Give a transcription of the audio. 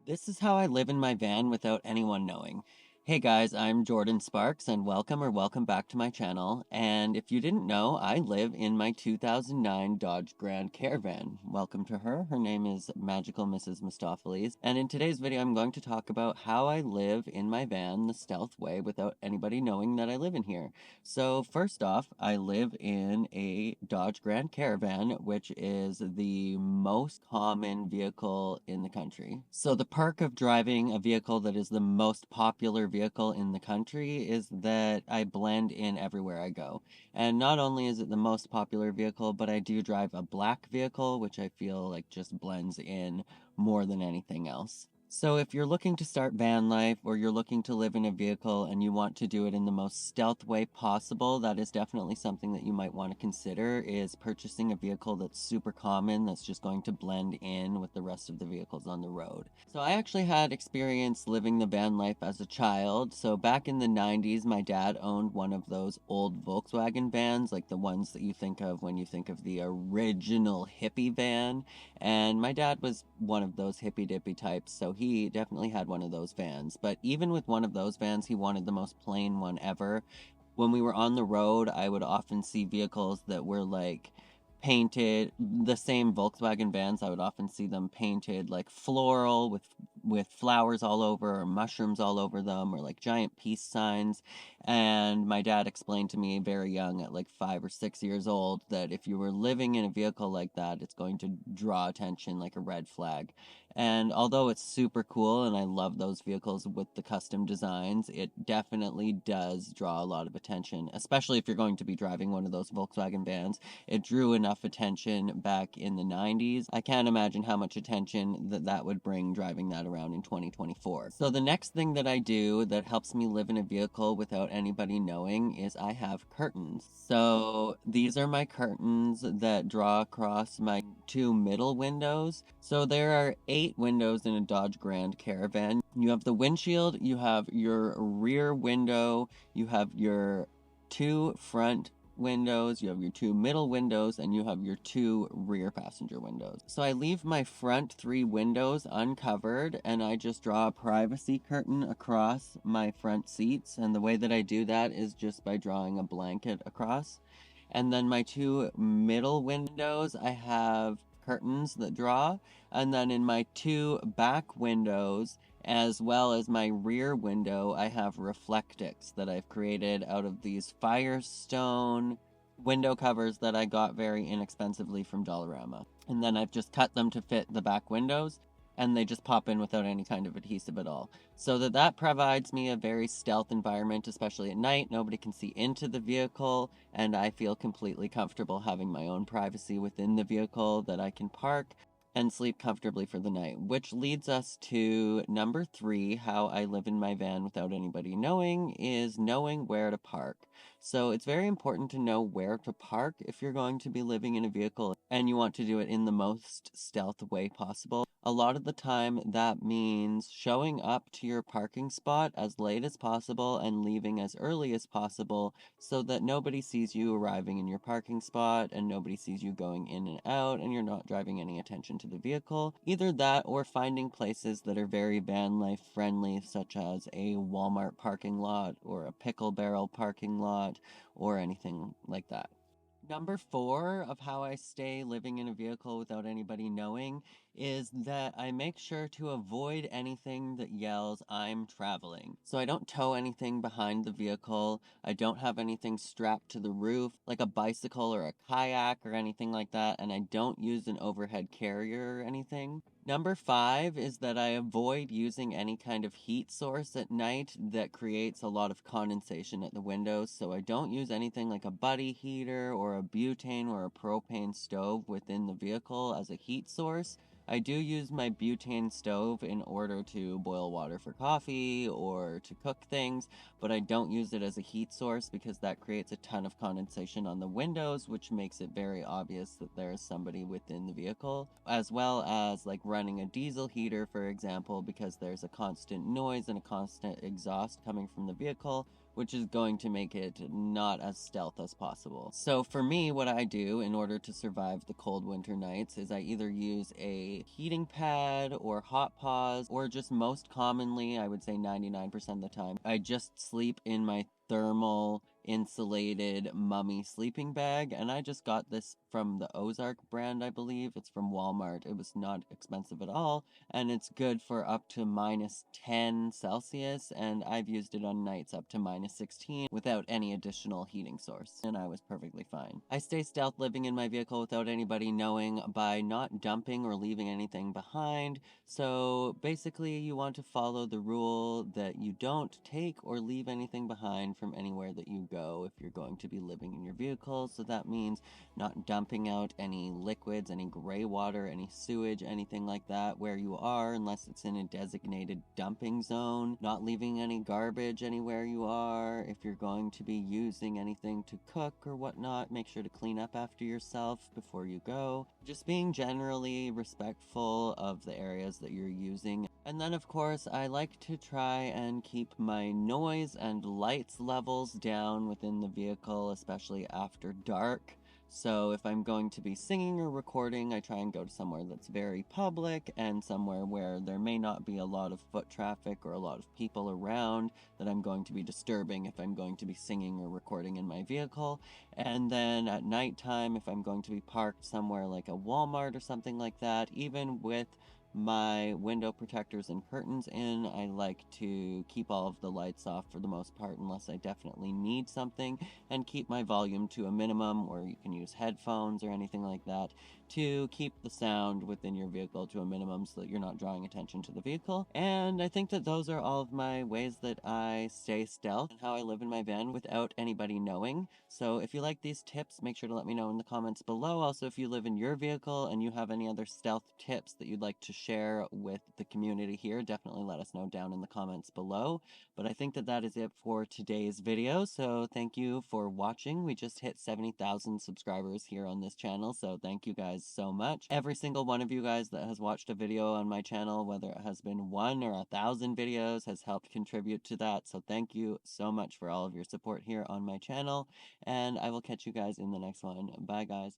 This is how I live in my van without anyone knowing. Hey guys, I'm Jordan Sparks and welcome back to my channel. And if you didn't know, I live in my 2009 Dodge Grand Caravan. Welcome to her. Her name is Magical Mrs. Mistopheles. And in today's video, I'm going to talk about how I live in my van the stealth way without anybody knowing that I live in here. So first off, I live in a Dodge Grand Caravan, which is the most common vehicle in the country. So the perk of driving a vehicle that is the most popular vehicle in the country is that I blend in everywhere I go. And not only is it the most popular vehicle, but I do drive a black vehicle, which I feel like just blends in more than anything else. So if you're looking to start van life or you're looking to live in a vehicle and you want to do it in the most stealth way possible, that is definitely something that you might want to consider is purchasing a vehicle that's super common, that's just going to blend in with the rest of the vehicles on the road. So I actually had experience living the van life as a child. So back in the 90s, my dad owned one of those old Volkswagen vans, like the ones that you think of when you think of the original hippie van. And my dad was one of those hippy dippy types, so he definitely had one of those vans. But even with one of those vans, he wanted the most plain one ever. When we were on the road, I would often see vehicles that were like painted the same Volkswagen vans. I would often see them painted like floral with flowers all over or mushrooms all over them or like giant peace signs. And my dad explained to me very young at like 5 or 6 years old that if you were living in a vehicle like that, it's going to draw attention like a red flag. And although it's super cool and I love those vehicles with the custom designs, it definitely does draw a lot of attention, especially if you're going to be driving one of those Volkswagen vans. It drew enough attention back in the 90s. I can't imagine how much attention that would bring driving that around in 2024. So the next thing that I do that helps me live in a vehicle without anybody knowing is I have curtains. So these are my curtains that draw across my two middle windows. So there are 8 windows in a Dodge Grand Caravan. You have the windshield, you have your rear window, you have your two front windows, you have your two middle windows, and you have your two rear passenger windows. So I leave my front 3 windows uncovered and I just draw a privacy curtain across my front seats. And the way that I do that is just by drawing a blanket across. And then my two middle windows, I have curtains that draw. And then in my two back windows, as well as my rear window, I have reflectics that I've created out of these Firestone window covers that I got very inexpensively from Dollarama. And then I've just cut them to fit the back windows, and they just pop in without any kind of adhesive at all. So that provides me a very stealth environment, especially at night. Nobody can see into the vehicle, and I feel completely comfortable having my own privacy within the vehicle that I can park and sleep comfortably for the night. Which leads us to number 3, how I live in my van without anybody knowing, is knowing where to park. So it's very important to know where to park if you're going to be living in a vehicle and you want to do it in the most stealth way possible. A lot of the time that means showing up to your parking spot as late as possible and leaving as early as possible so that nobody sees you arriving in your parking spot and nobody sees you going in and out and you're not driving any attention to the vehicle. Either that or finding places that are very van life friendly, such as a Walmart parking lot or a pickle barrel parking lot or anything like that. Number 4 of how I stay living in a vehicle without anybody knowing is that I make sure to avoid anything that yells, "I'm traveling." So I don't tow anything behind the vehicle. I don't have anything strapped to the roof, like a bicycle or a kayak or anything like that, and I don't use an overhead carrier or anything. Number 5 is that I avoid using any kind of heat source at night that creates a lot of condensation at the windows. So I don't use anything like a buddy heater or a butane or a propane stove within the vehicle as a heat source. I do use my butane stove in order to boil water for coffee or to cook things, but I don't use it as a heat source because that creates a ton of condensation on the windows, which makes it very obvious that there is somebody within the vehicle, as well as like running a diesel heater, for example, because there's a constant noise and a constant exhaust coming from the vehicle, which is going to make it not as stealth as possible. So for me, what I do in order to survive the cold winter nights is I either use a heating pad or hot paws, or just most commonly, I would say 99% of the time, I just sleep in my thermal insulated mummy sleeping bag, and I just got this from the Ozark brand, I believe. It's from Walmart. It was not expensive at all, and it's good for up to -10 Celsius, and I've used it on nights up to -16 without any additional heating source, and I was perfectly fine. I stay stealth living in my vehicle without anybody knowing by not dumping or leaving anything behind. So basically, you want to follow the rule that you don't take or leave anything behind from anywhere that you go if you're going to be living in your vehicle. So that means not dumping out any liquids, any gray water, any sewage, anything like that where you are, unless it's in a designated dumping zone. Not leaving any garbage anywhere you are. If you're going to be using anything to cook or whatnot, make sure to clean up after yourself before you go. Just being generally respectful of the areas that you're using. And then, of course, I like to try and keep my noise and lights levels down within the vehicle, especially after dark. So if I'm going to be singing or recording, I try and go to somewhere that's very public and somewhere where there may not be a lot of foot traffic or a lot of people around that I'm going to be disturbing if I'm going to be singing or recording in my vehicle. And then at nighttime, if I'm going to be parked somewhere like a Walmart or something like that, even with my window protectors and curtains in, I like to keep all of the lights off for the most part unless I definitely need something, and keep my volume to a minimum, or you can use headphones or anything like that to keep the sound within your vehicle to a minimum so that you're not drawing attention to the vehicle. And I think that those are all of my ways that I stay stealth and how I live in my van without anybody knowing. So if you like these tips, make sure to let me know in the comments below. Also, if you live in your vehicle and you have any other stealth tips that you'd like to share with the community here, definitely let us know down in the comments below. But I think that that is it for today's video, so thank you for watching. We just hit 70,000 subscribers here on this channel, so thank you guys so much. Every single one of you guys that has watched a video on my channel, whether it has been 1 or 1,000 videos, has helped contribute to that, so thank you so much for all of your support here on my channel, and I will catch you guys in the next one. Bye, guys.